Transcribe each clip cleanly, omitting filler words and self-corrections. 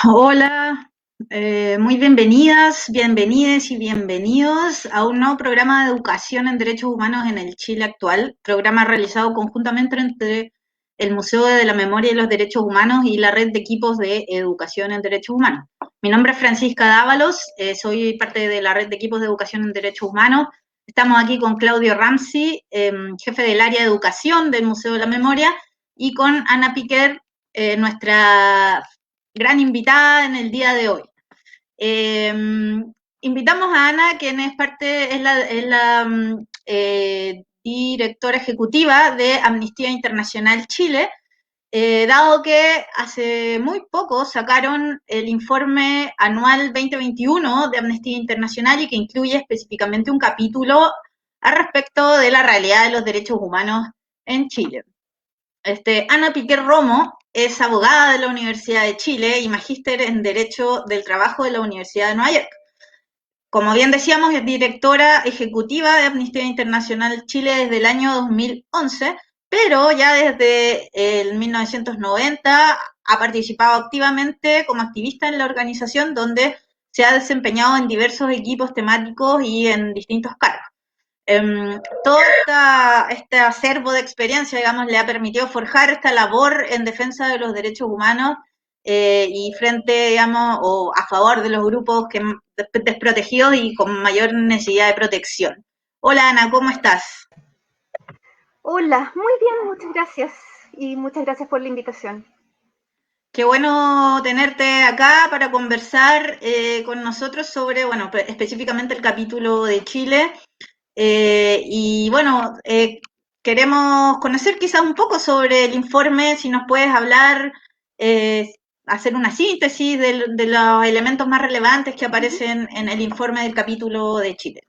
Hola, muy bienvenidas, bienvenides y bienvenidos a un nuevo programa de educación en derechos humanos en el Chile actual, programa realizado conjuntamente entre el Museo de la Memoria y los Derechos Humanos y la Red de Equipos de Educación en Derechos Humanos. Mi nombre es Francisca Dávalos, soy parte de la Red de Equipos de Educación en Derechos Humanos. Estamos aquí con Claudio Ramsey, jefe del área de educación del Museo de la Memoria, y con Ana Piquer, nuestra gran invitada en el día de hoy. Eh, Invitamos a Ana, quien es la directora ejecutiva de Amnistía Internacional Chile, dado que hace muy poco sacaron el informe anual 2021 de Amnistía Internacional y que incluye específicamente un capítulo al respecto de la realidad de los derechos humanos en Chile. Ana Piquer Romo es abogada de la Universidad de Chile y magíster en Derecho del Trabajo de la Universidad de Nueva York. Como bien decíamos, es directora ejecutiva de Amnistía Internacional Chile desde el año 2011, pero ya desde el 1990 ha participado activamente como activista en la organización, donde se ha desempeñado en diversos equipos temáticos y en distintos cargos. Todo este acervo de experiencia, digamos, le ha permitido forjar esta labor en defensa de los derechos humanos y frente, digamos, o a favor de los grupos desprotegidos y con mayor necesidad de protección. Hola Ana, ¿cómo estás? Hola, muy bien, muchas gracias y muchas gracias por la invitación. Qué bueno tenerte acá para conversar con nosotros sobre, bueno, específicamente el capítulo de Chile. Y bueno, queremos conocer quizás un poco sobre el informe, si nos puedes hablar, hacer una síntesis de los elementos más relevantes que aparecen en el informe del capítulo de Chile.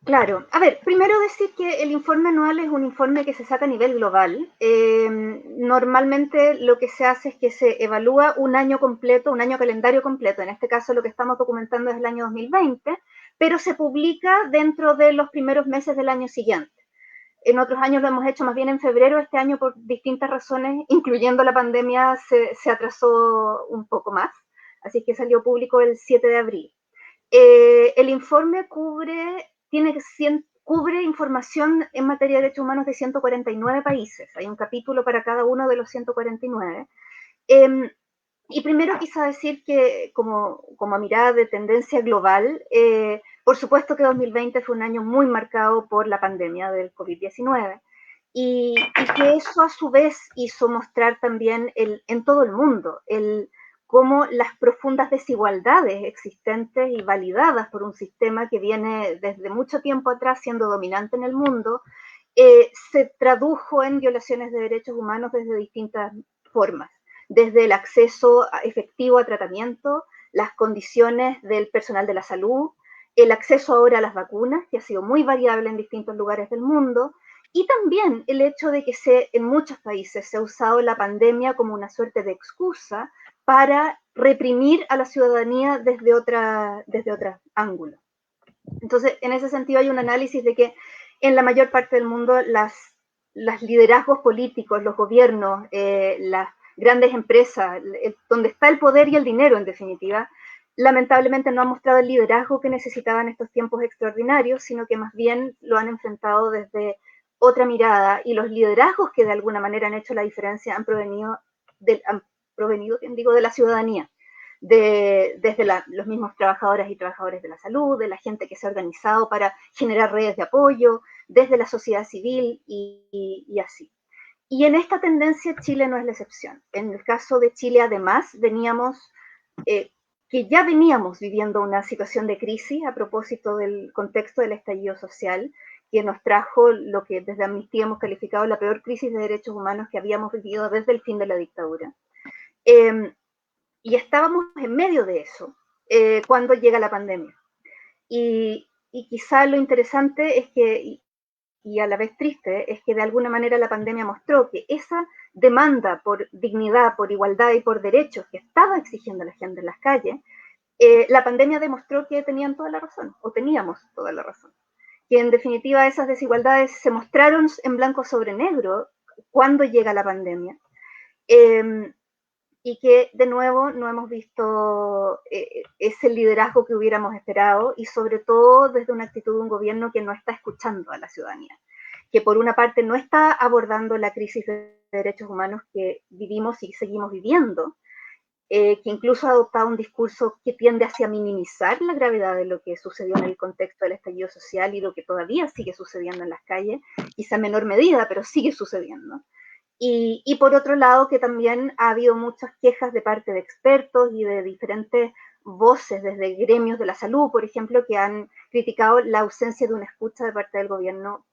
Claro, a ver, primero decir que el informe anual es un informe que se saca a nivel global. Normalmente lo que se hace es que se evalúa un año completo, un año calendario completo. En este caso lo que estamos documentando es el año 2020, pero se publica dentro de los primeros meses del año siguiente. En otros años lo hemos hecho más bien en febrero, este año por distintas razones, incluyendo la pandemia, se atrasó un poco más, así que salió público el 7 de abril. El informe cubre información en materia de derechos humanos de 149 países. Hay un capítulo para cada uno de los 149. Y primero quizá decir que como mirada de tendencia global, por supuesto que 2020 fue un año muy marcado por la pandemia del COVID-19 y que eso a su vez hizo mostrar también en todo el mundo cómo las profundas desigualdades existentes y validadas por un sistema que viene desde mucho tiempo atrás siendo dominante en el mundo, se tradujo en violaciones de derechos humanos desde distintas formas, desde el acceso efectivo a tratamiento, las condiciones del personal de la salud, el acceso ahora a las vacunas, que ha sido muy variable en distintos lugares del mundo, y también el hecho de que en muchos países se ha usado la pandemia como una suerte de excusa para reprimir a la ciudadanía desde otro ángulo. Entonces, en ese sentido hay un análisis de que en la mayor parte del mundo los liderazgos políticos, los gobiernos, las grandes empresas, donde está el poder y el dinero en definitiva, lamentablemente no han mostrado el liderazgo que necesitaban estos tiempos extraordinarios, sino que más bien lo han enfrentado desde otra mirada, y los liderazgos que de alguna manera han hecho la diferencia han provenido de la ciudadanía, desde los mismos trabajadores y trabajadoras de la salud, de la gente que se ha organizado para generar redes de apoyo, desde la sociedad civil y así. Y en esta tendencia Chile no es la excepción. En el caso de Chile, además, que ya veníamos viviendo una situación de crisis a propósito del contexto del estallido social, que nos trajo lo que desde Amnistía hemos calificado la peor crisis de derechos humanos que habíamos vivido desde el fin de la dictadura. Y estábamos en medio de eso cuando llega la pandemia. Y quizá lo interesante es que, y a la vez triste, es que de alguna manera la pandemia mostró que esa demanda por dignidad, por igualdad y por derechos que estaba exigiendo la gente en las calles, la pandemia demostró que tenían toda la razón, o teníamos toda la razón. Que en definitiva esas desigualdades se mostraron en blanco sobre negro cuando llega la pandemia. y que de nuevo no hemos visto ese liderazgo que hubiéramos esperado y sobre todo desde una actitud de un gobierno que no está escuchando a la ciudadanía, que por una parte no está abordando la crisis de derechos humanos que vivimos y seguimos viviendo, que incluso ha adoptado un discurso que tiende hacia minimizar la gravedad de lo que sucedió en el contexto del estallido social y lo que todavía sigue sucediendo en las calles, quizá en menor medida, pero sigue sucediendo. Y por otro lado, que también ha habido muchas quejas de parte de expertos y de diferentes voces, desde gremios de la salud, por ejemplo, que han criticado la ausencia de una escucha de parte del gobierno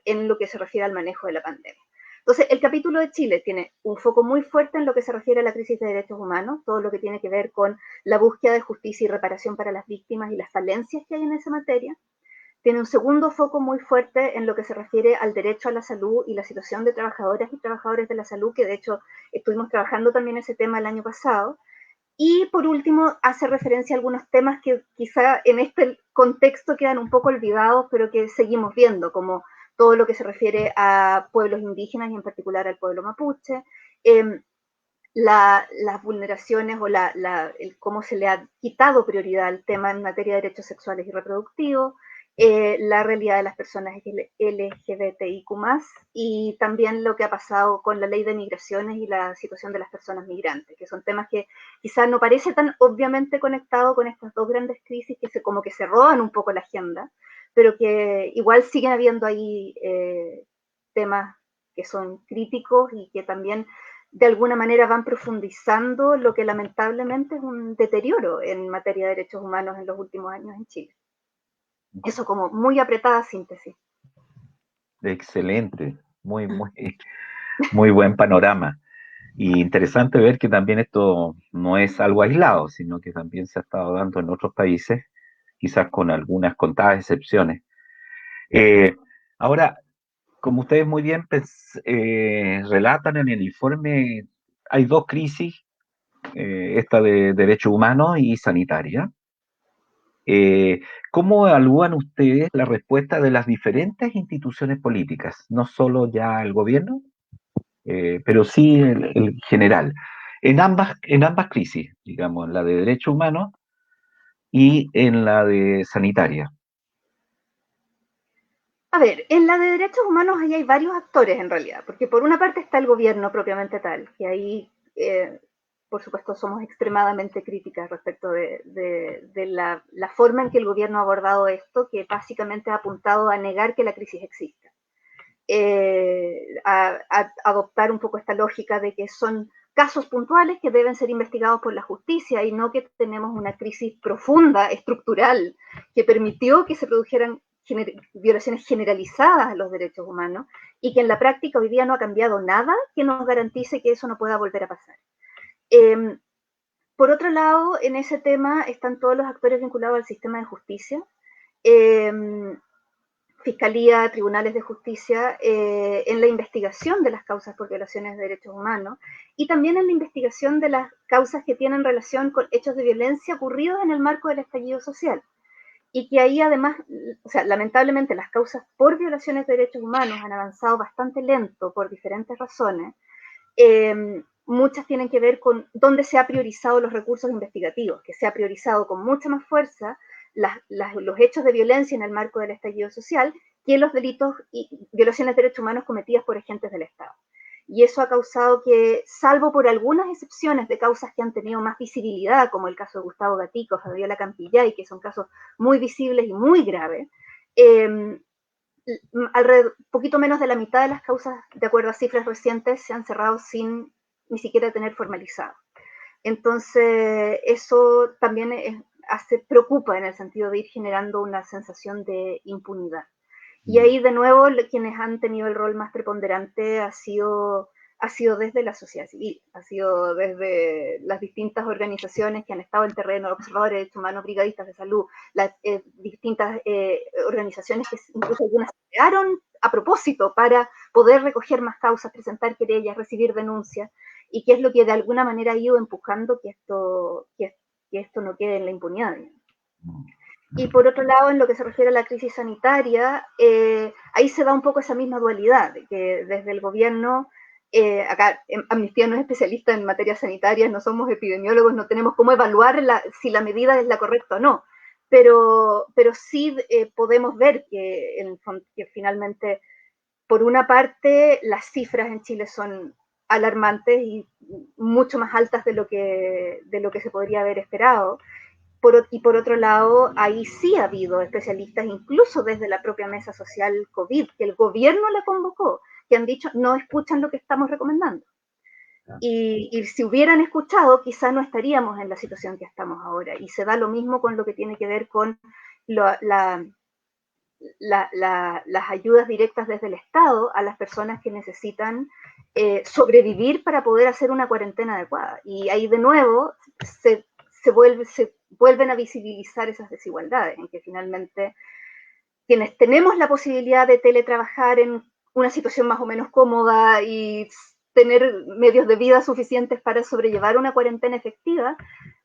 en lo que se refiere al manejo de la pandemia. Entonces, el capítulo de Chile tiene un foco muy fuerte en lo que se refiere a la crisis de derechos humanos, todo lo que tiene que ver con la búsqueda de justicia y reparación para las víctimas y las falencias que hay en esa materia. Tiene un segundo foco muy fuerte en lo que se refiere al derecho a la salud y la situación de trabajadoras y trabajadores de la salud, que de hecho estuvimos trabajando también ese tema el año pasado. Y por último, hace referencia a algunos temas que quizá en este contexto quedan un poco olvidados, pero que seguimos viendo, como todo lo que se refiere a pueblos indígenas y en particular al pueblo mapuche, las vulneraciones o cómo se le ha quitado prioridad al tema en materia de derechos sexuales y reproductivos, la realidad de las personas LGBTIQ+, y también lo que ha pasado con la ley de migraciones y la situación de las personas migrantes, que son temas que quizás no parece tan obviamente conectado con estas dos grandes crisis que como que se roban un poco la agenda, pero que igual siguen habiendo ahí temas que son críticos y que también de alguna manera van profundizando lo que lamentablemente es un deterioro en materia de derechos humanos en los últimos años en Chile. Eso como muy apretada síntesis. Excelente, muy buen panorama. Y interesante ver que también esto no es algo aislado, sino que también se ha estado dando en otros países, quizás con algunas contadas excepciones. Eh, Ahora, como ustedes muy bien relatan en el informe, hay dos crisis, esta de derechos humanos y sanitaria. ¿Cómo evalúan ustedes la respuesta de las diferentes instituciones políticas? No solo ya el gobierno, pero sí el general. En ambas crisis, digamos, en la de derechos humanos y en la de sanitaria. A ver, en la de derechos humanos ahí hay varios actores en realidad, porque por una parte está el gobierno propiamente tal, que ahí, por supuesto, somos extremadamente críticas respecto de la forma en que el gobierno ha abordado esto, que básicamente ha apuntado a negar que la crisis exista. A adoptar un poco esta lógica de que son casos puntuales que deben ser investigados por la justicia y no que tenemos una crisis profunda, estructural, que permitió que se produjeran violaciones generalizadas a los derechos humanos y que en la práctica hoy día no ha cambiado nada que nos garantice que eso no pueda volver a pasar. Por otro lado, en ese tema están todos los actores vinculados al sistema de justicia. Fiscalía, tribunales de justicia, en la investigación de las causas por violaciones de derechos humanos y también en la investigación de las causas que tienen relación con hechos de violencia ocurridos en el marco del estallido social. Y que ahí además, o sea, lamentablemente las causas por violaciones de derechos humanos han avanzado bastante lento por diferentes razones. Muchas tienen que ver con dónde se ha priorizado los recursos investigativos, que se ha priorizado con mucha más fuerza los hechos de violencia en el marco del estallido social que los delitos y violaciones de derechos humanos cometidas por agentes del Estado. Y eso ha causado que, salvo por algunas excepciones de causas que han tenido más visibilidad, como el caso de Gustavo Gatica o Fabiola Campillay, que son casos muy visibles y muy graves, poquito menos de la mitad de las causas, de acuerdo a cifras recientes, se han cerrado sin ni siquiera tener formalizado. Entonces, eso también preocupa en el sentido de ir generando una sensación de impunidad. Y ahí, de nuevo, quienes han tenido el rol más preponderante ha sido desde la sociedad civil, ha sido desde las distintas organizaciones que han estado en terreno, observadores de derechos humanos, brigadistas de salud, las distintas organizaciones que incluso algunas se crearon a propósito para poder recoger más causas, presentar querellas, recibir denuncias, y que es lo que de alguna manera ha ido empujando que esto no quede en la impunidad. Y por otro lado, en lo que se refiere a la crisis sanitaria, ahí se da un poco esa misma dualidad, de que desde el gobierno acá Amnistía no es especialista en materias sanitarias, no somos epidemiólogos, no tenemos cómo evaluar si la medida es la correcta o no, pero sí podemos ver que finalmente, por una parte, las cifras en Chile son alarmantes y mucho más altas de lo que se podría haber esperado. Y por otro lado, ahí sí ha habido especialistas, incluso desde la propia mesa social COVID, que el gobierno la convocó, que han dicho no escuchan lo que estamos recomendando. Y si hubieran escuchado, quizá no estaríamos en la situación que estamos ahora. Y se da lo mismo con lo que tiene que ver con las ayudas directas desde el Estado a las personas que necesitan sobrevivir para poder hacer una cuarentena adecuada. Y ahí de nuevo se vuelven a visibilizar esas desigualdades, en que finalmente quienes tenemos la posibilidad de teletrabajar en una situación más o menos cómoda y tener medios de vida suficientes para sobrellevar una cuarentena efectiva,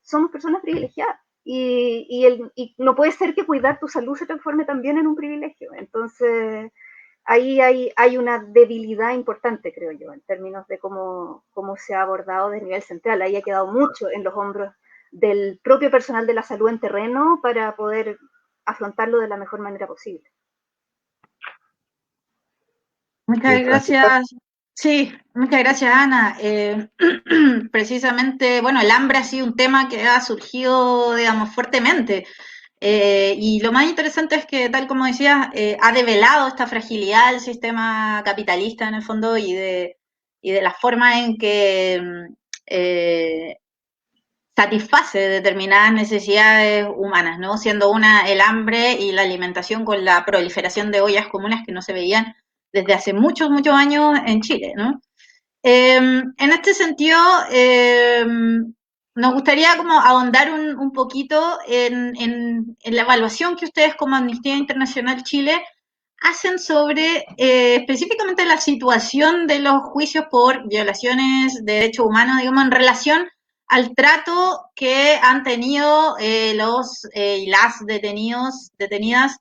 somos personas privilegiadas. Y no puede ser que cuidar tu salud se transforme también en un privilegio. Entonces, ahí hay una debilidad importante, creo yo, en términos de cómo se ha abordado desde nivel central. Ahí ha quedado mucho en los hombros del propio personal de la salud en terreno para poder afrontarlo de la mejor manera posible. Muchas gracias. Sí, muchas gracias, Ana. Precisamente, bueno, el hambre ha sido un tema que ha surgido, digamos, fuertemente. Y lo más interesante es que, tal como decías, ha develado esta fragilidad del sistema capitalista, en el fondo, y de la forma en que satisface determinadas necesidades humanas, ¿no? Siendo una el hambre y la alimentación con la proliferación de ollas comunes que no se veían desde hace muchos, muchos años en Chile, ¿no? En este sentido, nos gustaría como ahondar un poquito en la evaluación que ustedes como Amnistía Internacional Chile hacen sobre específicamente la situación de los juicios por violaciones de derechos humanos, digamos, en relación al trato que han tenido los y las detenidas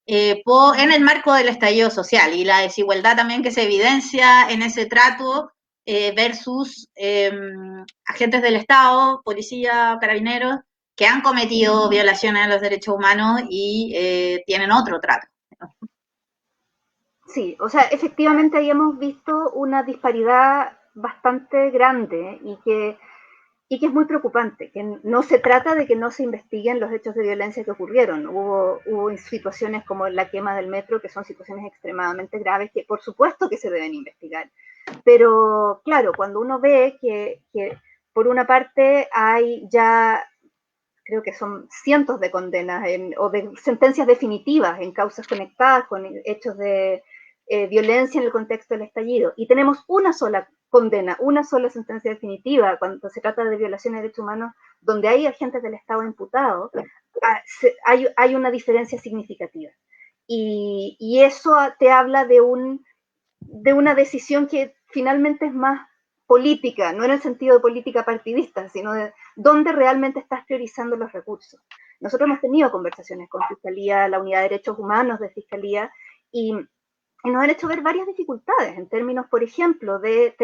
en el marco del estallido social y la desigualdad también que se evidencia en ese trato versus agentes del Estado, policía, carabineros, que han cometido violaciones a los derechos humanos y tienen otro trato. Sí, o sea, efectivamente ahí hemos visto una disparidad bastante grande y que es muy preocupante, que no se trata de que no se investiguen los hechos de violencia que ocurrieron. Hubo situaciones como la quema del metro, que son situaciones extremadamente graves, que por supuesto que se deben investigar. Pero claro, cuando uno ve que por una parte hay ya, creo que son cientos de condenas o de sentencias definitivas en causas conectadas con hechos de violencia en el contexto del estallido, y tenemos una sola condena, una sola sentencia definitiva cuando se trata de violaciones de derechos humanos donde hay agentes del Estado imputados, hay una diferencia significativa. Y eso te habla de una decisión que finalmente es más política, no en el sentido de política partidista, sino de dónde realmente estás priorizando los recursos. Nosotros hemos tenido conversaciones con Fiscalía, la Unidad de Derechos Humanos de Fiscalía, y nos han hecho ver varias dificultades en términos, por ejemplo, de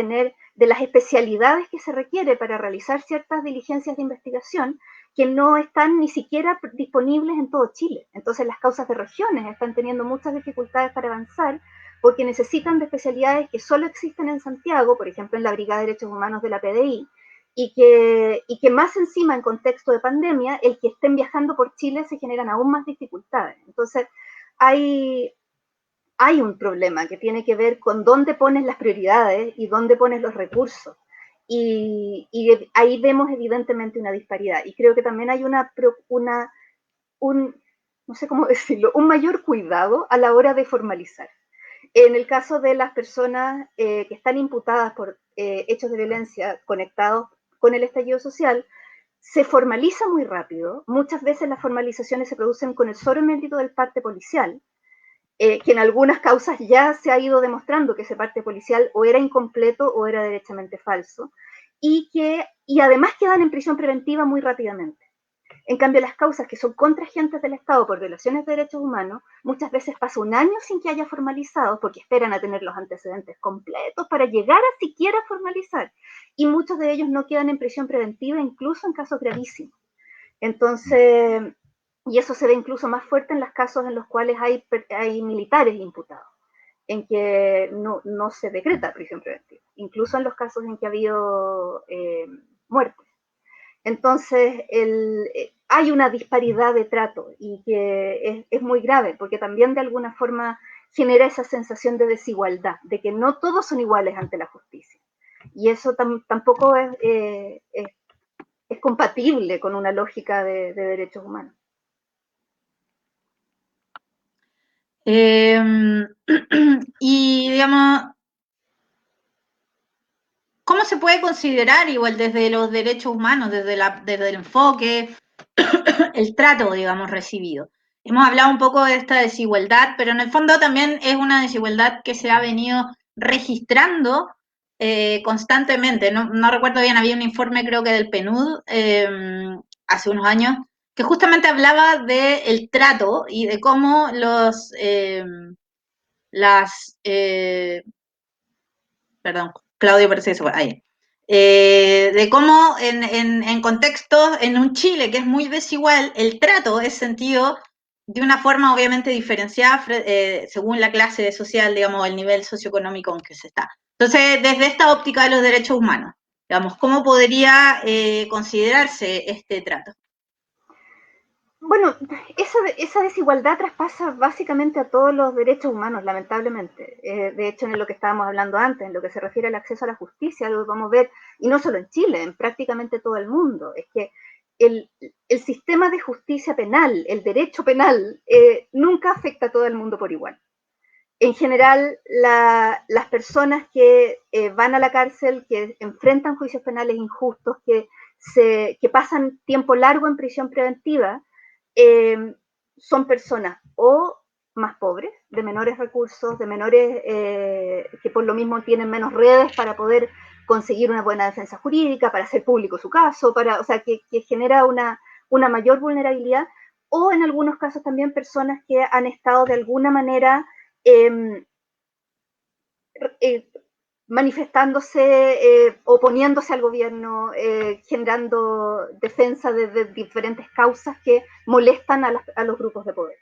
las especialidades que se requiere para realizar ciertas diligencias de investigación que no están ni siquiera disponibles en todo Chile. Entonces las causas de regiones están teniendo muchas dificultades para avanzar porque necesitan de especialidades que solo existen en Santiago, por ejemplo en la Brigada de Derechos Humanos de la PDI, y que más encima en contexto de pandemia, el que estén viajando por Chile se generan aún más dificultades. Entonces hay un problema que tiene que ver con dónde pones las prioridades y dónde pones los recursos. Y ahí vemos evidentemente una disparidad. Y creo que también hay no sé cómo decirlo, un mayor cuidado a la hora de formalizar. En el caso de las personas que están imputadas por hechos de violencia conectados con el estallido social, se formaliza muy rápido. Muchas veces las formalizaciones se producen con el solo mérito del parte policial, que en algunas causas ya se ha ido demostrando que ese parte policial o era incompleto o era derechamente falso, y además quedan en prisión preventiva muy rápidamente. En cambio, las causas que son contra agentes del Estado por violaciones de derechos humanos, muchas veces pasa un año sin que haya formalizado, porque esperan a tener los antecedentes completos para llegar a siquiera formalizar. Y muchos de ellos no quedan en prisión preventiva, incluso en casos gravísimos. Entonces, y eso se ve incluso más fuerte en los casos en los cuales hay militares imputados, en que no se decreta prisión preventiva, incluso en los casos en que ha habido muertes. Entonces, hay una disparidad de trato y que es muy grave, porque también de alguna forma genera esa sensación de desigualdad, de que no todos son iguales ante la justicia. Y eso tampoco es compatible con una lógica de derechos humanos. Y digamos, ¿cómo se puede considerar igual desde los derechos humanos, desde el enfoque, el trato, digamos, recibido? Hemos hablado un poco de esta desigualdad, pero en el fondo también es una desigualdad que se ha venido registrando constantemente. No recuerdo bien, había un informe creo que del PNUD hace unos años que justamente hablaba del trato y de cómo perdón, Claudio parece que se fue, ahí. De cómo en contextos, en un Chile que es muy desigual, el trato es sentido de una forma obviamente diferenciada según la clase social, digamos, el nivel socioeconómico en que se está. Entonces, desde esta óptica de los derechos humanos, digamos, ¿cómo podría considerarse este trato? Bueno, esa desigualdad traspasa básicamente a todos los derechos humanos, lamentablemente. De hecho, en lo que estábamos hablando antes, en lo que se refiere al acceso a la justicia, lo vamos a ver, y no solo en Chile, en prácticamente todo el mundo, es que el sistema de justicia penal, el derecho penal, nunca afecta a todo el mundo por igual. En general, las personas que van a la cárcel, que enfrentan juicios penales injustos, que pasan tiempo largo en prisión preventiva, son personas o más pobres, de menores recursos, de menores que por lo mismo tienen menos redes para poder conseguir una buena defensa jurídica, para hacer público su caso, o sea, que genera una mayor vulnerabilidad, o en algunos casos también personas que han estado de alguna manera manifestándose, oponiéndose al gobierno, generando defensa de diferentes causas que molestan a los grupos de poder.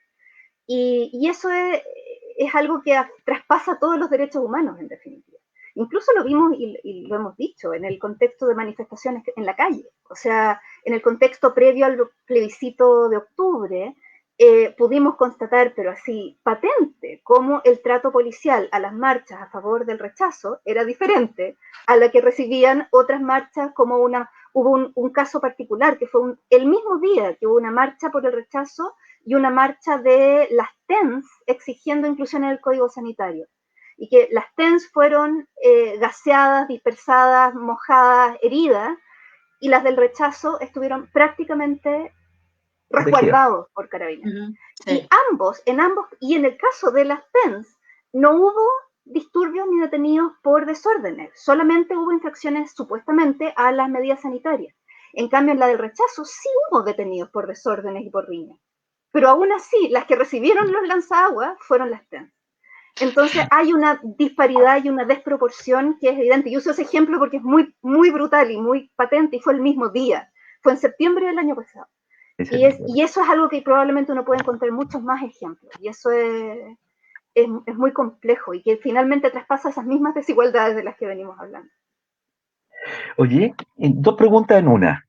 Y eso es algo que traspasa todos los derechos humanos, en definitiva. Incluso lo vimos y lo hemos dicho en el contexto de manifestaciones en la calle. O sea, en el contexto previo al plebiscito de octubre, pudimos constatar, pero así patente, cómo el trato policial a las marchas a favor del rechazo era diferente a la que recibían otras marchas, como hubo un caso particular, que fue el mismo día que hubo una marcha por el rechazo y una marcha de las TENS exigiendo inclusión en el código sanitario. Y que las TENS fueron gaseadas, dispersadas, mojadas, heridas, y las del rechazo estuvieron prácticamente resguardados por carabineros. Sí. Y en el caso de las TENS, no hubo disturbios ni detenidos por desórdenes, solamente hubo infracciones supuestamente a las medidas sanitarias. En cambio, en la del rechazo sí hubo detenidos por desórdenes y por riñas. Pero aún así, las que recibieron los lanzaguas fueron las TENS. Entonces hay una disparidad y una desproporción que es evidente. Yo uso ese ejemplo porque es muy, muy brutal y muy patente, y fue el mismo día. Fue en septiembre del año pasado. Y eso es algo que probablemente uno puede encontrar muchos más ejemplos. Y eso es muy complejo y que finalmente traspasa esas mismas desigualdades de las que venimos hablando. Oye, dos preguntas en una.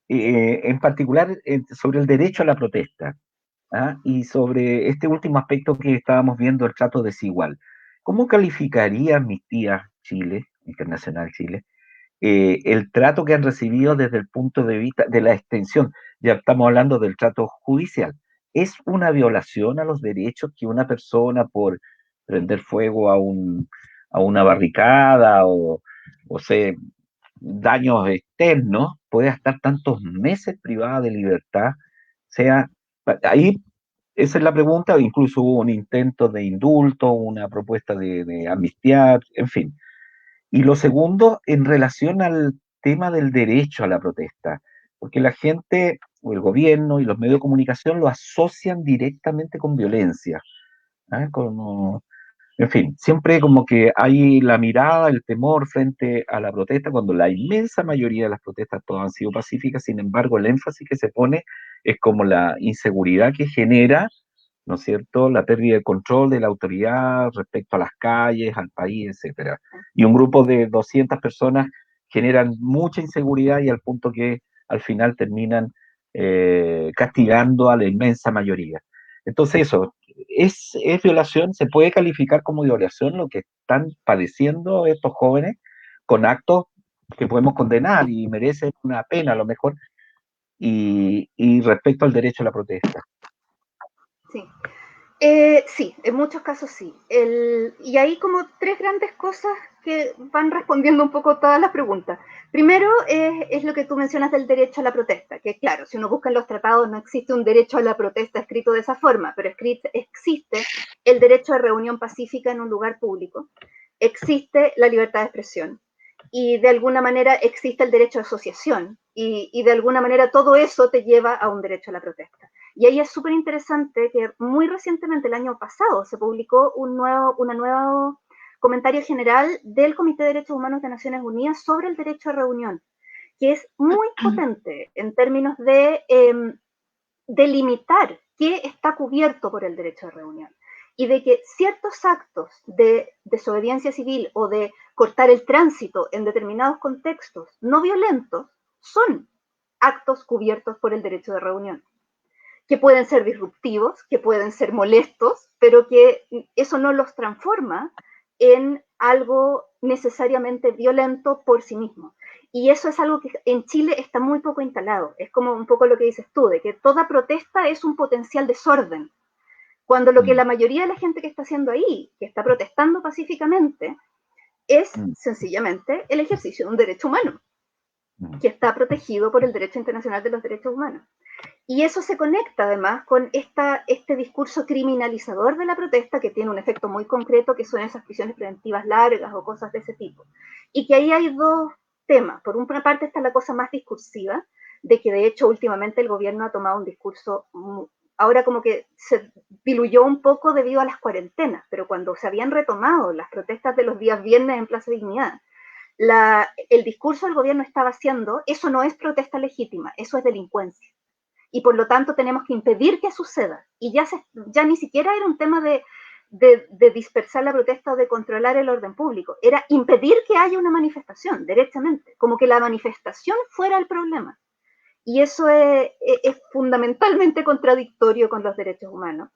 En particular sobre el derecho a la protesta, y sobre este último aspecto que estábamos viendo, el trato desigual. ¿Cómo calificaría Amnistía Chile, Internacional Chile, el trato que han recibido desde el punto de vista de la extensión? Ya estamos hablando del trato judicial. ¿Es una violación a los derechos que una persona por prender fuego a una barricada o sea, daños externos pueda estar tantos meses privada de libertad? Sea, ahí esa es la pregunta. Incluso hubo un intento de indulto, una propuesta de amnistía, en fin. Y lo segundo, en relación al tema del derecho a la protesta, porque la gente o el gobierno y los medios de comunicación lo asocian directamente con violencia. ¿Ah? En fin, siempre como que hay la mirada, el temor frente a la protesta, cuando la inmensa mayoría de las protestas todas han sido pacíficas. Sin embargo, el énfasis que se pone es como la inseguridad que genera, ¿no es cierto?, la pérdida de control de la autoridad respecto a las calles, al país, etcétera. Y un grupo de 200 personas generan mucha inseguridad y al punto que al final terminan castigando a la inmensa mayoría. Entonces eso, es violación, se puede calificar como violación lo que están padeciendo estos jóvenes con actos que podemos condenar y merecen una pena a lo mejor, y respecto al derecho a la protesta. Sí. Sí, en muchos casos sí. Y hay como tres grandes cosas que van respondiendo un poco todas las preguntas. Primero es lo que tú mencionas del derecho a la protesta, que claro, si uno busca en los tratados no existe un derecho a la protesta escrito de esa forma, pero existe el derecho a reunión pacífica en un lugar público, existe la libertad de expresión y de alguna manera existe el derecho a asociación y de alguna manera todo eso te lleva a un derecho a la protesta. Y ahí es súper interesante que muy recientemente, el año pasado, se publicó un nuevo comentario general del Comité de Derechos Humanos de Naciones Unidas sobre el derecho a reunión, que es muy potente en términos de delimitar qué está cubierto por el derecho a reunión y de que ciertos actos de desobediencia civil o de cortar el tránsito en determinados contextos no violentos son actos cubiertos por el derecho de reunión, que pueden ser disruptivos, que pueden ser molestos, pero que eso no los transforma en algo necesariamente violento por sí mismo. Y eso es algo que en Chile está muy poco instalado. Es como un poco lo que dices tú, de que toda protesta es un potencial desorden, cuando lo que la mayoría de la gente que está haciendo ahí, que está protestando pacíficamente, es sencillamente el ejercicio de un derecho humano, que está protegido por el derecho internacional de los derechos humanos. Y eso se conecta además con este discurso criminalizador de la protesta, que tiene un efecto muy concreto, que son esas prisiones preventivas largas o cosas de ese tipo. Y que ahí hay dos temas. Por una parte está la cosa más discursiva, de que de hecho últimamente el gobierno ha tomado un discurso, ahora como que se diluyó un poco debido a las cuarentenas, pero cuando se habían retomado las protestas de los días viernes en Plaza Dignidad, el discurso del gobierno estaba haciendo, eso no es protesta legítima, eso es delincuencia. Y por lo tanto tenemos que impedir que suceda. Y ya ni siquiera era un tema de dispersar la protesta o de controlar el orden público, era impedir que haya una manifestación, derechamente, como que la manifestación fuera el problema. Y eso es fundamentalmente contradictorio con los derechos humanos.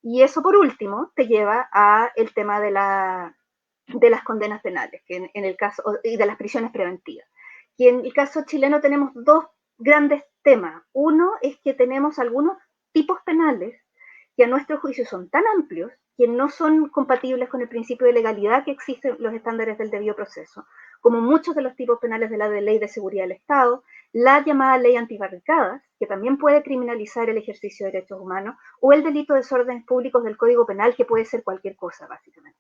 Y eso, por último, te lleva al tema de las condenas penales, que en el caso, y de las prisiones preventivas. Y en el caso chileno tenemos dos grandes temas. Uno es que tenemos algunos tipos penales que a nuestro juicio son tan amplios que no son compatibles con el principio de legalidad que existen los estándares del debido proceso, como muchos de los tipos penales de la Ley de Seguridad del Estado, la llamada ley antibarricadas, que también puede criminalizar el ejercicio de derechos humanos, o el delito de desórdenes públicos del Código Penal, que puede ser cualquier cosa, básicamente.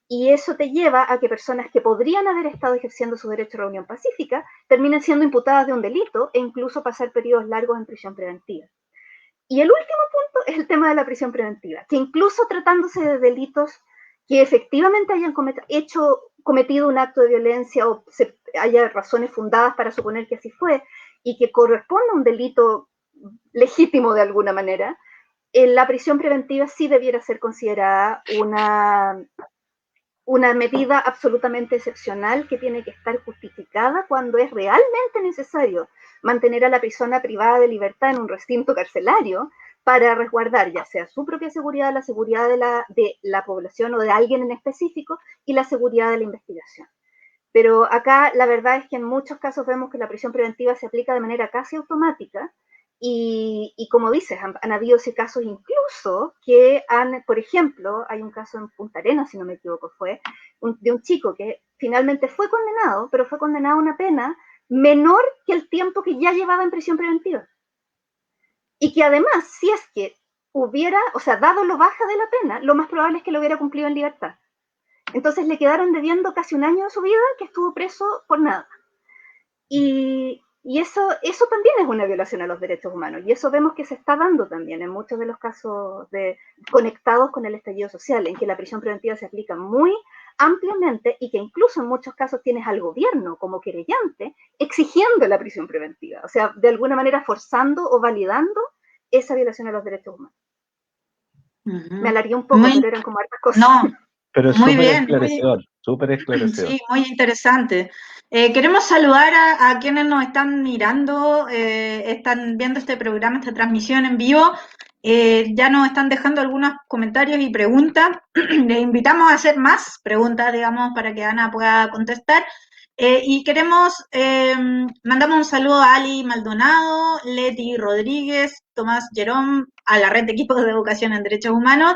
Y eso te lleva a que personas que podrían haber estado ejerciendo su derecho a reunión pacífica terminen siendo imputadas de un delito e incluso pasar periodos largos en prisión preventiva. Y el último punto es el tema de la prisión preventiva, que incluso tratándose de delitos que efectivamente hayan cometido un acto de violencia o haya razones fundadas para suponer que así fue, y que corresponda a un delito legítimo de alguna manera, la prisión preventiva sí debiera ser considerada una medida absolutamente excepcional que tiene que estar justificada cuando es realmente necesario mantener a la persona privada de libertad en un recinto carcelario para resguardar ya sea su propia seguridad, la seguridad de la población o de alguien en específico y la seguridad de la investigación. Pero acá la verdad es que en muchos casos vemos que la prisión preventiva se aplica de manera casi automática y como dices, han habido casos incluso que por ejemplo, hay un caso en Punta Arenas, si no me equivoco, de un chico que finalmente fue condenado, pero fue condenado a una pena menor que el tiempo que ya llevaba en prisión preventiva. Y que además, si es que dado lo baja de la pena, lo más probable es que lo hubiera cumplido en libertad. Entonces le quedaron debiendo casi un año de su vida que estuvo preso por nada. Y Y eso también es una violación a los derechos humanos, y eso vemos que se está dando también en muchos de los casos conectados con el estallido social, en que la prisión preventiva se aplica muy ampliamente y que incluso en muchos casos tienes al gobierno como querellante exigiendo la prisión preventiva, o sea, de alguna manera forzando o validando esa violación a los derechos humanos. Me alargué un poco, pero eran como hartas cosas. No, pero es muy súper bien, esclarecedor, súper esclarecedor. sí, muy interesante. Queremos saludar a quienes nos están mirando, están viendo este programa, esta transmisión en vivo. Ya nos están dejando algunos comentarios y preguntas. Les invitamos a hacer más preguntas, digamos, para que Ana pueda contestar. Y mandamos un saludo a Ali Maldonado, Leti Rodríguez, Tomás Jerón, a la Red de Equipos de Educación en Derechos Humanos,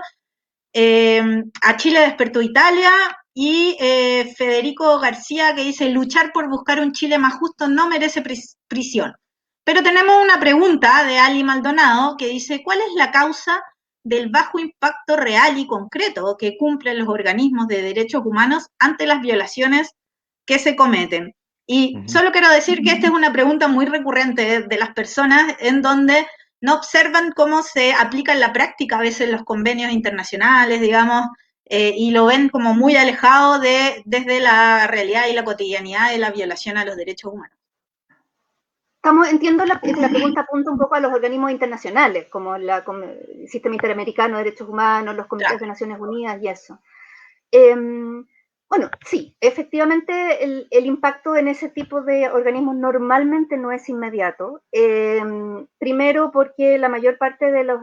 a Chile Despertó Italia y Federico García, que dice: luchar por buscar un Chile más justo no merece prisión. Pero tenemos una pregunta de Ali Maldonado que dice: ¿cuál es la causa del bajo impacto real y concreto que cumplen los organismos de derechos humanos ante las violaciones que se cometen? Y solo quiero decir que esta es una pregunta muy recurrente de las personas, en donde no observan cómo se aplica en la práctica a veces los convenios internacionales, digamos, y lo ven como muy alejado desde la realidad y la cotidianidad de la violación a los derechos humanos. Entiendo la pregunta apunta un poco a los organismos internacionales, como el Sistema Interamericano de Derechos Humanos, los comités de Naciones Unidas y eso. Bueno, sí, efectivamente el impacto en ese tipo de organismos normalmente no es inmediato. Primero porque la mayor parte de las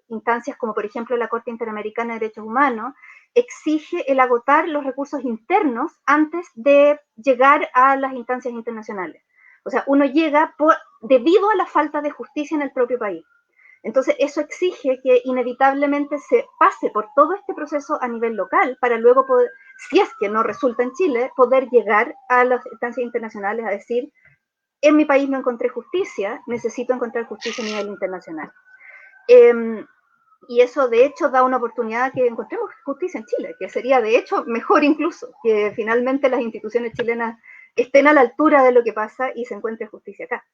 instancias, como por ejemplo la Corte Interamericana de Derechos Humanos, exige el agotar los recursos internos antes de llegar a las instancias internacionales. O sea, uno llega debido a la falta de justicia en el propio país. Entonces, eso exige que inevitablemente se pase por todo este proceso a nivel local para luego poder, si es que no resulta en Chile, poder llegar a las instancias internacionales a decir: en mi país no encontré justicia, necesito encontrar justicia a nivel internacional. Y eso de hecho da una oportunidad a que encontremos justicia en Chile, que sería de hecho mejor incluso, que finalmente las instituciones chilenas estén a la altura de lo que pasa y se encuentre justicia acá.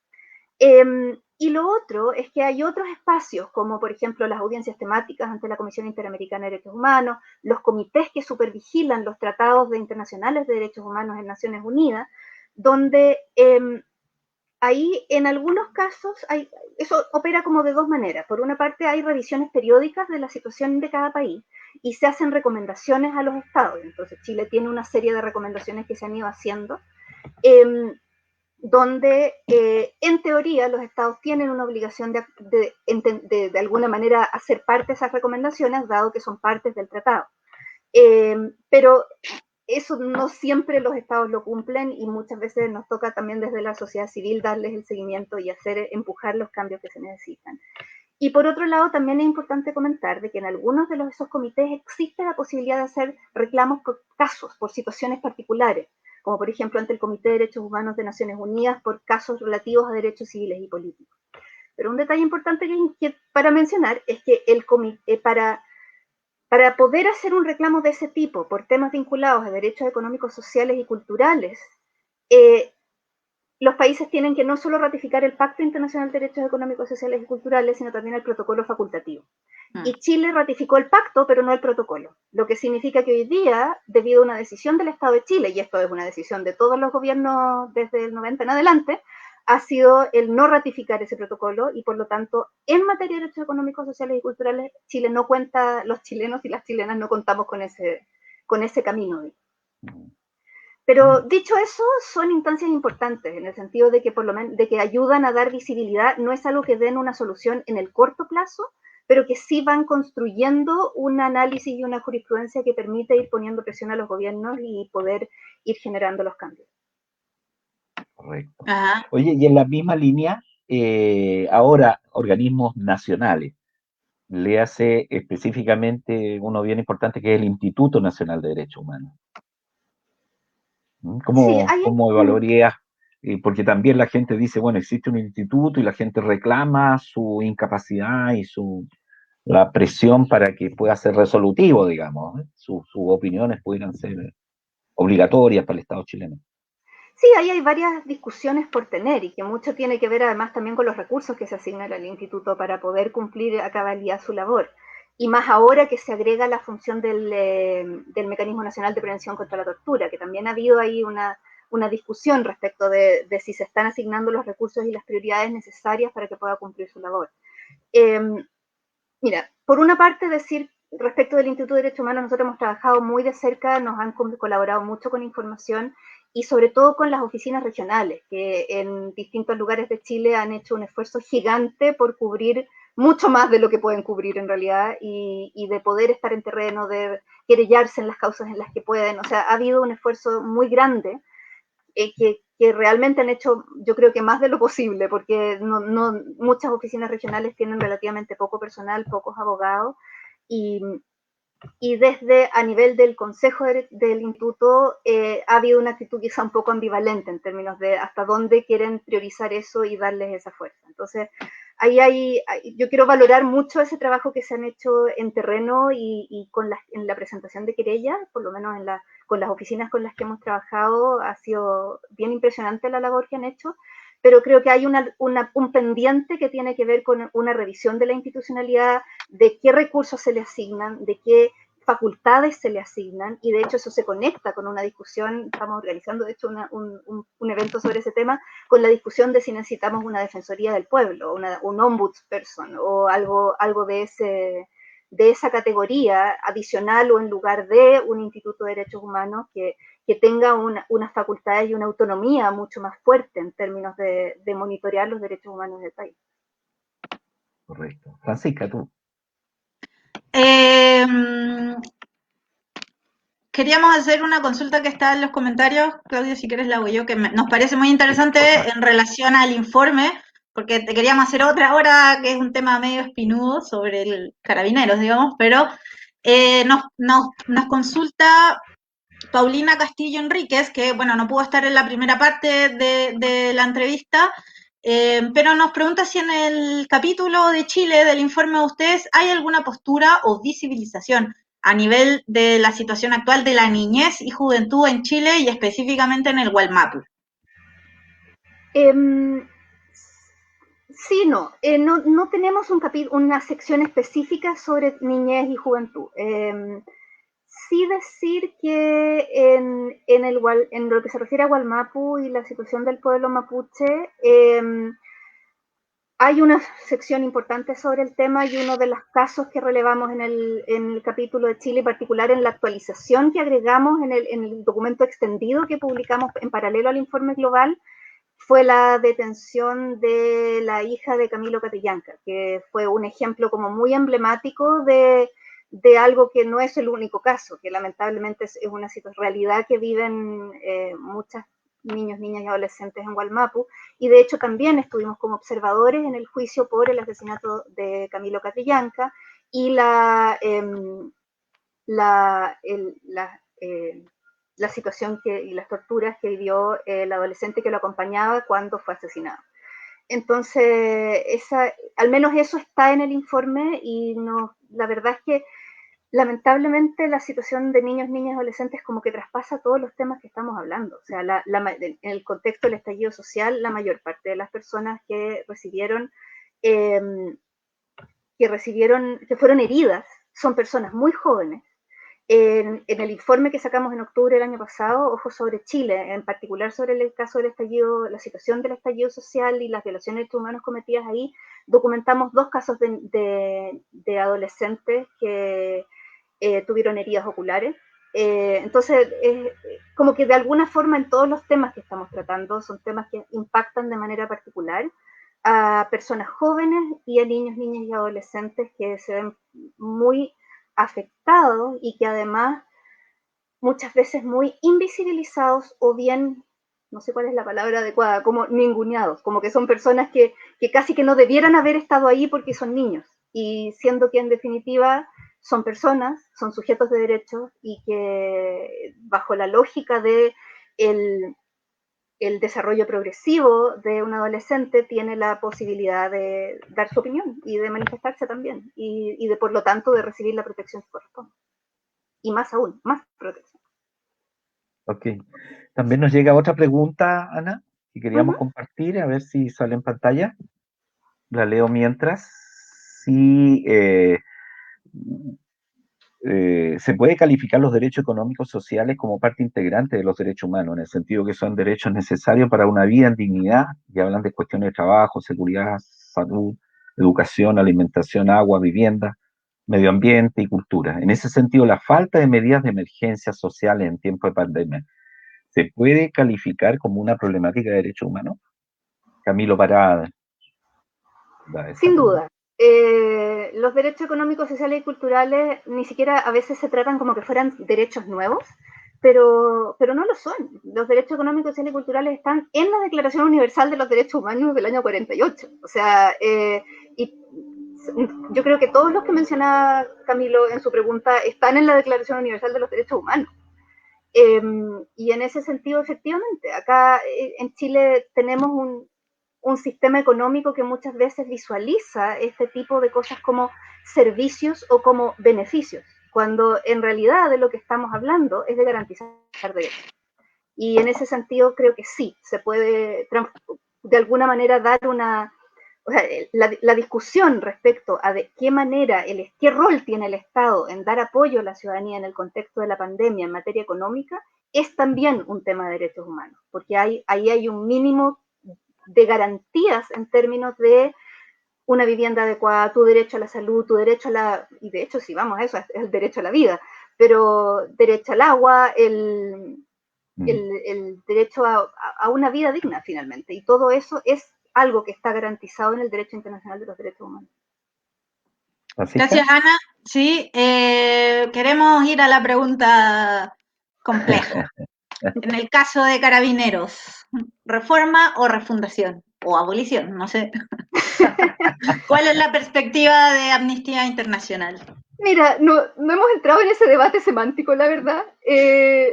Y lo otro es que hay otros espacios, como por ejemplo las audiencias temáticas ante la Comisión Interamericana de Derechos Humanos, los comités que supervigilan los tratados internacionales de derechos humanos en Naciones Unidas, donde ahí en algunos casos eso opera como de dos maneras. Por una parte hay revisiones periódicas de la situación de cada país y se hacen recomendaciones a los estados. Entonces Chile tiene una serie de recomendaciones que se han ido haciendo, donde en teoría los estados tienen una obligación de alguna manera hacer parte de esas recomendaciones, dado que son partes del tratado. Pero eso no siempre los estados lo cumplen y muchas veces nos toca también desde la sociedad civil darles el seguimiento y empujar los cambios que se necesitan. Y por otro lado, también es importante comentar de que en algunos de esos comités existe la posibilidad de hacer reclamos por casos, por situaciones particulares, como por ejemplo ante el Comité de Derechos Humanos de Naciones Unidas por casos relativos a derechos civiles y políticos. Pero un detalle importante para mencionar es que para poder hacer un reclamo de ese tipo por temas vinculados a derechos económicos, sociales y culturales, los países tienen que no solo ratificar el Pacto Internacional de Derechos Económicos, Sociales y Culturales, sino también el protocolo facultativo. Y Chile ratificó el pacto, pero no el protocolo, lo que significa que hoy día, debido a una decisión del Estado de Chile, y esto es una decisión de todos los gobiernos desde el 90 en adelante, ha sido el no ratificar ese protocolo, y por lo tanto, en materia de derechos económicos, sociales y culturales, Chile no cuenta, los chilenos y las chilenas no contamos con ese camino. Pero dicho eso, son instancias importantes, en el sentido de que por lo menos de que ayudan a dar visibilidad. No es algo que den una solución en el corto plazo, pero que sí van construyendo un análisis y una jurisprudencia que permite ir poniendo presión a los gobiernos y poder ir generando los cambios. Correcto. Ajá. Oye, y en la misma línea, ahora organismos nacionales, le hace específicamente uno bien importante, que es el Instituto Nacional de Derechos Humanos. ¿Cómo evaluarías? Porque también la gente dice, bueno, existe un instituto y la gente reclama su incapacidad y la presión para que pueda ser resolutivo, digamos. Sus opiniones pudieran ser obligatorias para el Estado chileno. Sí, ahí hay varias discusiones por tener y que mucho tiene que ver además también con los recursos que se asignan al instituto para poder cumplir a cabalidad su labor. Y más ahora que se agrega la función del Mecanismo Nacional de Prevención contra la Tortura, que también ha habido ahí una discusión respecto de si se están asignando los recursos y las prioridades necesarias para que pueda cumplir su labor. Mira, por una parte decir respecto del Instituto de Derechos Humanos, nosotros hemos trabajado muy de cerca, nos han colaborado mucho con información y sobre todo con las oficinas regionales, que en distintos lugares de Chile han hecho un esfuerzo gigante por cubrir mucho más de lo que pueden cubrir en realidad y de poder estar en terreno, de querellarse en las causas en las que pueden. O sea, ha habido un esfuerzo muy grande que realmente han hecho, yo creo que más de lo posible, porque muchas oficinas regionales tienen relativamente poco personal, pocos abogados, y, y desde a nivel del consejo del instituto ha habido una actitud quizá un poco ambivalente en términos de hasta dónde quieren priorizar eso y darles esa fuerza. Entonces, yo quiero valorar mucho ese trabajo que se han hecho en terreno y en la presentación de querella, por lo menos con las oficinas con las que hemos trabajado, ha sido bien impresionante la labor que han hecho, pero creo que hay un pendiente que tiene que ver con una revisión de la institucionalidad, de qué recursos se le asignan, de qué facultades se le asignan, y de hecho eso se conecta con una discusión, estamos organizando de hecho un evento sobre ese tema, con la discusión de si necesitamos una defensoría del pueblo, un ombudsperson o algo de esa categoría adicional o en lugar de un instituto de derechos humanos que tenga unas facultades y una autonomía mucho más fuerte en términos de monitorear los derechos humanos del país. Correcto. Francisca, tú. Queríamos hacer una consulta que está en los comentarios, Claudia, si quieres la hago yo, que nos parece muy interesante en relación al informe, porque te queríamos hacer otra ahora, que es un tema medio espinudo sobre el carabineros, digamos, pero nos consulta Paulina Castillo Enríquez, que bueno, no pudo estar en la primera parte de la entrevista, pero nos pregunta si en el capítulo de Chile del informe de ustedes hay alguna postura o visibilización a nivel de la situación actual de la niñez y juventud en Chile y específicamente en el Gualmapu. Sí, no tenemos una sección específica sobre niñez y juventud. Sí decir que en lo que se refiere a Gualmapu y la situación del pueblo mapuche, hay una sección importante sobre el tema y uno de los casos que relevamos en el capítulo de Chile, en particular en la actualización que agregamos en el documento extendido que publicamos en paralelo al informe global, fue la detención de la hija de Camilo Catrillanca, que fue un ejemplo como muy emblemático de algo que no es el único caso, que lamentablemente es una realidad que viven muchas niños, niñas y adolescentes en Gualmapu, y de hecho también estuvimos como observadores en el juicio por el asesinato de Camilo Catrillanca y la situación y las torturas que vivió el adolescente que lo acompañaba cuando fue asesinado. Entonces, al menos eso está en el informe y la verdad es que lamentablemente la situación de niños, niñas y adolescentes como que traspasa todos los temas que estamos hablando. O sea, en el contexto del estallido social, la mayor parte de las personas que fueron heridas son personas muy jóvenes. En el informe que sacamos en octubre del año pasado, Ojos sobre Chile, en particular sobre el caso del estallido, la situación del estallido social y las violaciones de derechos humanos cometidas ahí, documentamos 2 casos de adolescentes que tuvieron heridas oculares. Entonces, como que de alguna forma en todos los temas que estamos tratando son temas que impactan de manera particular a personas jóvenes y a niños, niñas y adolescentes que se ven muy afectados y que además muchas veces muy invisibilizados o bien, no sé cuál es la palabra adecuada, como ninguneados, como que son personas que casi que no debieran haber estado ahí porque son niños, y siendo que en definitiva son personas, son sujetos de derechos y que bajo la lógica de el desarrollo progresivo de un adolescente tiene la posibilidad de dar su opinión y de manifestarse también y de por lo tanto de recibir la protección que corresponde. Y más aún, más protección. Ok. También nos llega otra pregunta, Ana, que queríamos compartir, a ver si sale en pantalla. La leo mientras. Si se puede calificar los derechos económicos sociales como parte integrante de los derechos humanos, en el sentido que son derechos necesarios para una vida en dignidad, y hablan de cuestiones de trabajo, seguridad, salud, educación, alimentación, agua, vivienda, medio ambiente y cultura. En ese sentido, la falta de medidas de emergencia sociales en tiempo de pandemia, ¿se puede calificar como una problemática de derechos humanos? Camilo Parada. Sin duda. Los derechos económicos, sociales y culturales ni siquiera a veces se tratan como que fueran derechos nuevos, pero no lo son. Los derechos económicos, sociales y culturales están en la Declaración Universal de los Derechos Humanos del año 48. O sea, y yo creo que todos los que mencionaba Camilo en su pregunta están en la Declaración Universal de los Derechos Humanos. Y en ese sentido, efectivamente, acá en Chile tenemos un sistema económico que muchas veces visualiza este tipo de cosas como servicios o como beneficios, cuando en realidad de lo que estamos hablando es de garantizar derechos. Y en ese sentido creo que sí, se puede de alguna manera dar una... O sea, la discusión respecto a de qué manera, qué rol tiene el Estado en dar apoyo a la ciudadanía en el contexto de la pandemia en materia económica, es también un tema de derechos humanos, porque ahí hay un mínimo de garantías en términos de una vivienda adecuada, tu derecho a la salud, tu derecho a la... Y de hecho, si vamos a eso, es el derecho a la vida, pero derecho al agua, el derecho a una vida digna, finalmente. Y todo eso es algo que está garantizado en el derecho internacional de los derechos humanos. Gracias, Ana. Sí, queremos ir a la pregunta compleja. En el caso de Carabineros, ¿reforma o refundación? O abolición, no sé. ¿Cuál es la perspectiva de Amnistía Internacional? Mira, no hemos entrado en ese debate semántico, la verdad.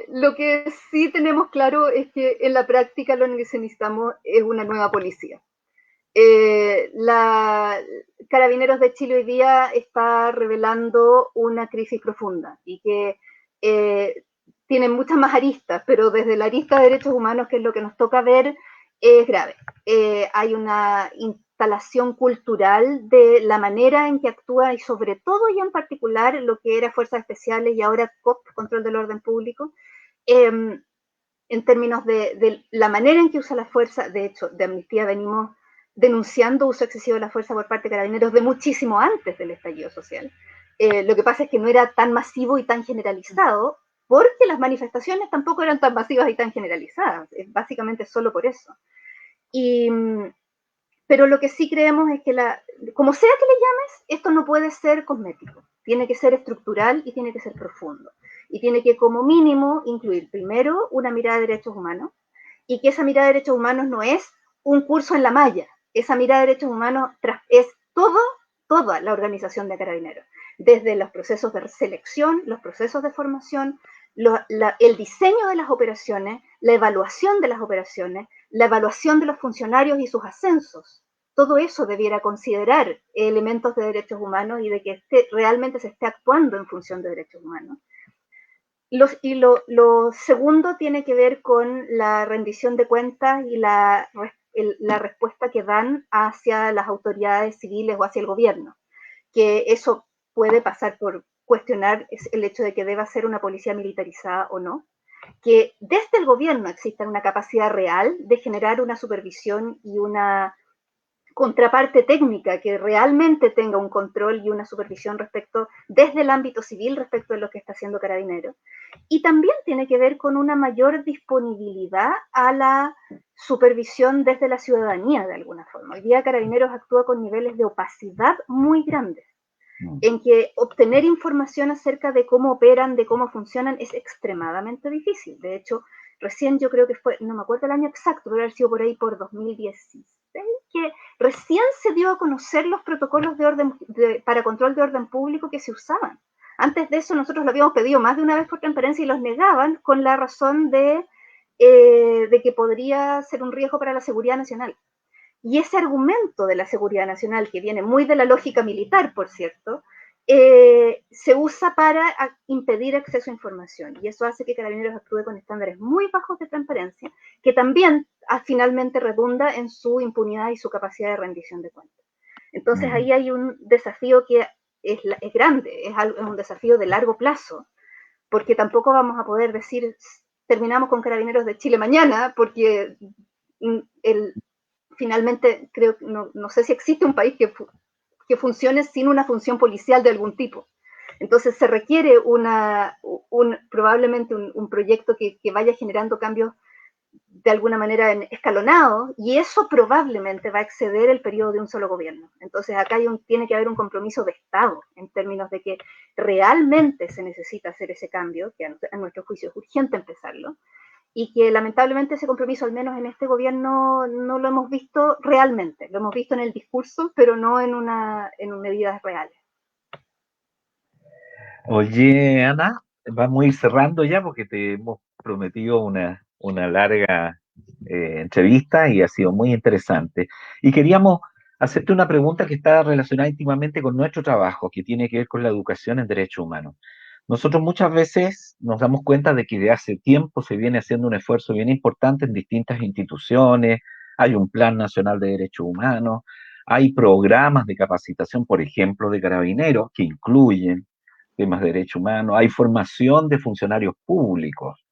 Lo que sí tenemos claro es que en la práctica lo que necesitamos es una nueva policía. Carabineros de Chile hoy día está revelando una crisis profunda y que tiene muchas más aristas, pero desde la arista de derechos humanos, que es lo que nos toca ver, es grave. Hay una instalación cultural de la manera en que actúa y sobre todo y en particular lo que era Fuerzas Especiales y ahora COP, Control del Orden Público, en términos de la manera en que usa la fuerza. De hecho, de Amnistía venimos denunciando uso excesivo de la fuerza por parte de Carabineros de muchísimo antes del estallido social. Lo que pasa es que no era tan masivo y tan generalizado, porque las manifestaciones tampoco eran tan masivas y tan generalizadas, básicamente solo por eso. Pero lo que sí creemos es que, como sea que le llames, esto no puede ser cosmético, tiene que ser estructural y tiene que ser profundo. Y tiene que, como mínimo, incluir primero una mirada de derechos humanos, y que esa mirada de derechos humanos no es un curso en la malla, esa mirada de derechos humanos es toda la organización de Carabineros, desde los procesos de selección, los procesos de formación, el diseño de las operaciones, la evaluación de las operaciones, la evaluación de los funcionarios y sus ascensos. Todo eso debiera considerar elementos de derechos humanos y de que realmente se esté actuando en función de derechos humanos. Lo segundo tiene que ver con la rendición de cuentas y la respuesta que dan hacia las autoridades civiles o hacia el gobierno, que eso puede pasar por cuestionar el hecho de que deba ser una policía militarizada o no, que desde el gobierno exista una capacidad real de generar una supervisión y una contraparte técnica que realmente tenga un control y una supervisión desde el ámbito civil respecto de lo que está haciendo Carabineros. Y también tiene que ver con una mayor disponibilidad a la supervisión desde la ciudadanía, de alguna forma. Hoy día Carabineros actúa con niveles de opacidad muy grandes, en que obtener información acerca de cómo operan, de cómo funcionan, es extremadamente difícil. De hecho, recién yo creo que fue, no me acuerdo el año exacto, pero haber sido por ahí por 2016, que recién se dio a conocer los protocolos para control de orden público que se usaban. Antes de eso nosotros lo habíamos pedido más de una vez por transparencia y los negaban con la razón de que podría ser un riesgo para la seguridad nacional. Y ese argumento de la seguridad nacional, que viene muy de la lógica militar, por cierto, se usa para impedir acceso a información, y eso hace que Carabineros actúe con estándares muy bajos de transparencia, que también finalmente redunda en su impunidad y su capacidad de rendición de cuentas. Entonces ahí hay un desafío que es grande, es un desafío de largo plazo, porque tampoco vamos a poder decir terminamos con Carabineros de Chile mañana, porque finalmente creo, no sé si existe un país que funcione sin una función policial de algún tipo. Entonces se requiere probablemente un proyecto que vaya generando cambios de alguna manera escalonados, y eso probablemente va a exceder el periodo de un solo gobierno. Entonces acá tiene que haber un compromiso de Estado en términos de que realmente se necesita hacer ese cambio, que a nuestro juicio es urgente empezarlo, y que lamentablemente ese compromiso, al menos en este gobierno, no lo hemos visto realmente. Lo hemos visto en el discurso, pero no en medidas reales. Oye, Ana, vamos a ir cerrando ya porque te hemos prometido una larga entrevista y ha sido muy interesante. Y queríamos hacerte una pregunta que está relacionada íntimamente con nuestro trabajo, que tiene que ver con la educación en derechos humanos. Nosotros muchas veces nos damos cuenta de que de hace tiempo se viene haciendo un esfuerzo bien importante en distintas instituciones, hay un Plan Nacional de Derechos Humanos, hay programas de capacitación, por ejemplo, de carabineros que incluyen temas de derechos humanos, hay formación de funcionarios públicos.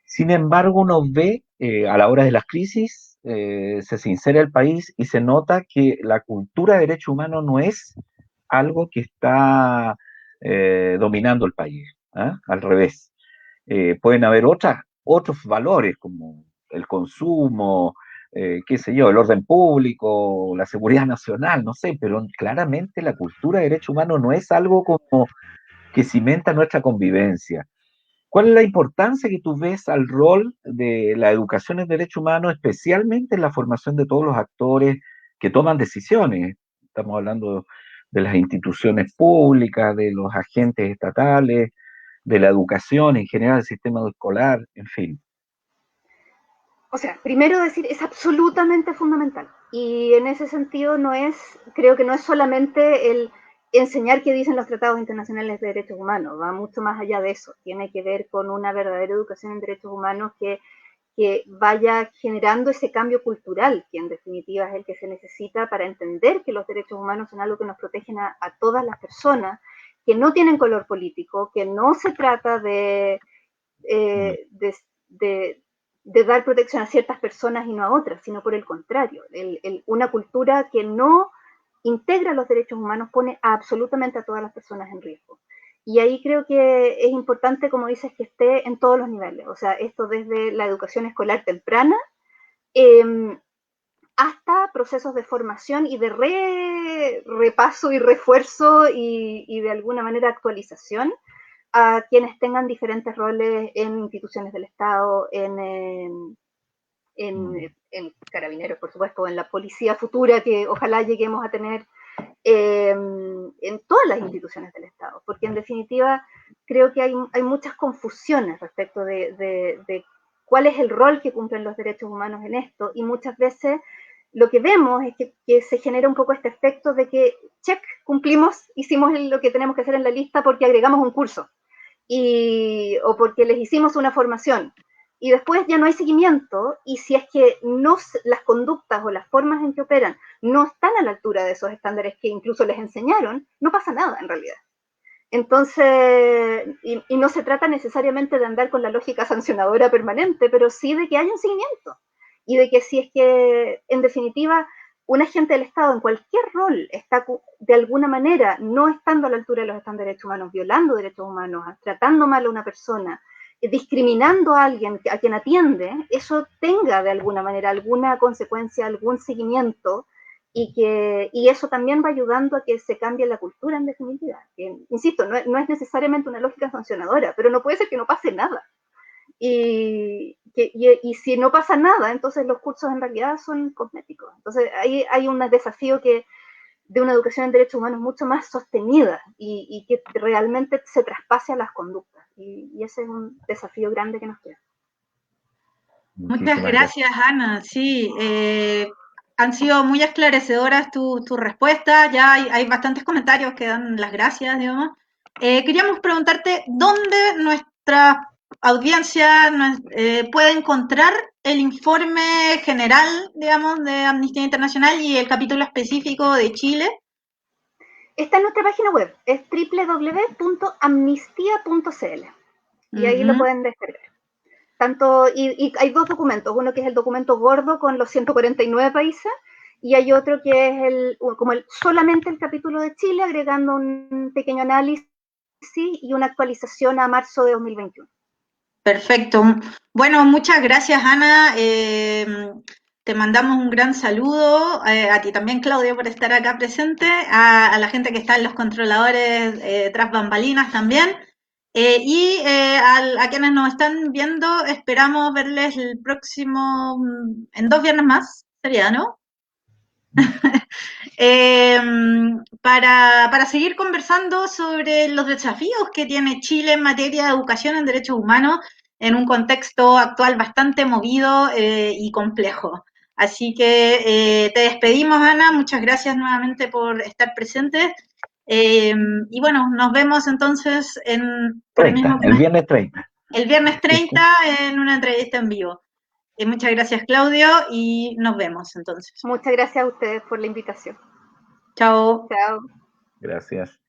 Sin embargo, uno ve a la hora de las crisis, se sincera el país y se nota que la cultura de derechos humanos no es algo que está dominando el país, ¿eh? Al revés. Pueden haber otros valores como el consumo, qué sé yo, el orden público, la seguridad nacional, no sé, pero claramente la cultura de derechos humanos no es algo como que cimenta nuestra convivencia. ¿Cuál es la importancia que tú ves al rol de la educación en derechos humanos, especialmente en la formación de todos los actores que toman decisiones? Estamos hablando de las instituciones públicas, de los agentes estatales, de la educación en general, el sistema escolar, en fin. O sea, primero decir, es absolutamente fundamental. Y en ese sentido creo que no es solamente el enseñar qué dicen los tratados internacionales de derechos humanos, va mucho más allá de eso. Tiene que ver con una verdadera educación en derechos humanos que vaya generando ese cambio cultural, que en definitiva es el que se necesita para entender que los derechos humanos son algo que nos protegen a todas las personas, que no tienen color político, que no se trata de dar protección a ciertas personas y no a otras, sino por el contrario. Una cultura que no integra los derechos humanos pone absolutamente a todas las personas en riesgo. Y ahí creo que es importante, como dices, que esté en todos los niveles. O sea, esto desde la educación escolar temprana hasta procesos de formación y de repaso y refuerzo y de alguna manera actualización a quienes tengan diferentes roles en instituciones del Estado, en carabineros, por supuesto, en la policía futura que ojalá lleguemos a tener, en todas las instituciones del Estado, porque en definitiva creo que hay muchas confusiones respecto de cuál es el rol que cumplen los derechos humanos en esto, y muchas veces lo que vemos es que se genera un poco este efecto de que, check, cumplimos, hicimos lo que tenemos que hacer en la lista porque agregamos un curso, o porque les hicimos una formación, y después ya no hay seguimiento, y si es que las conductas o las formas en que operan no están a la altura de esos estándares que incluso les enseñaron, no pasa nada en realidad. Entonces, y no se trata necesariamente de andar con la lógica sancionadora permanente, pero sí de que haya un seguimiento, y de que si es que, en definitiva, un agente del Estado en cualquier rol está de alguna manera no estando a la altura de los estándares de derechos humanos, violando derechos humanos, tratando mal a una persona, discriminando a alguien a quien atiende, eso tenga de alguna manera alguna consecuencia, algún seguimiento, y eso también va ayudando a que se cambie la cultura en definitiva. Que, insisto, no es necesariamente una lógica sancionadora, pero no puede ser que no pase nada. Y si no pasa nada, entonces los cursos en realidad son cosméticos. Entonces hay un desafío de una educación en derechos humanos mucho más sostenida y que realmente se traspase a las conductas. Y ese es un desafío grande que nos queda. Muchas gracias, Ana. Sí, Han sido muy esclarecedoras tus respuestas, ya hay bastantes comentarios que dan las gracias, digamos. Queríamos preguntarte dónde nuestra audiencia puede encontrar el informe general, digamos, de Amnistía Internacional y el capítulo específico de Chile. Está en nuestra página web, es www.amnistia.cl y ahí lo pueden descargar. Y hay dos documentos, uno que es el documento gordo con los 149 países y hay otro que es solamente el capítulo de Chile, agregando un pequeño análisis y una actualización a marzo de 2021. Perfecto. Bueno, muchas gracias, Ana. Te mandamos un gran saludo, a ti también, Claudio, por estar acá presente, a la gente que está en los controladores tras bambalinas también, a quienes nos están viendo, esperamos verles el próximo, en 2 viernes más, sería, ¿no? Para seguir conversando sobre los desafíos que tiene Chile en materia de educación en derechos humanos en un contexto actual bastante movido y complejo. Así que te despedimos, Ana, muchas gracias nuevamente por estar presente. Y bueno, nos vemos entonces por el mismo El viernes 30. El viernes 30 en una entrevista en vivo. Muchas gracias, Claudio, y nos vemos entonces. Muchas gracias a ustedes por la invitación. Chao. Chao. Gracias.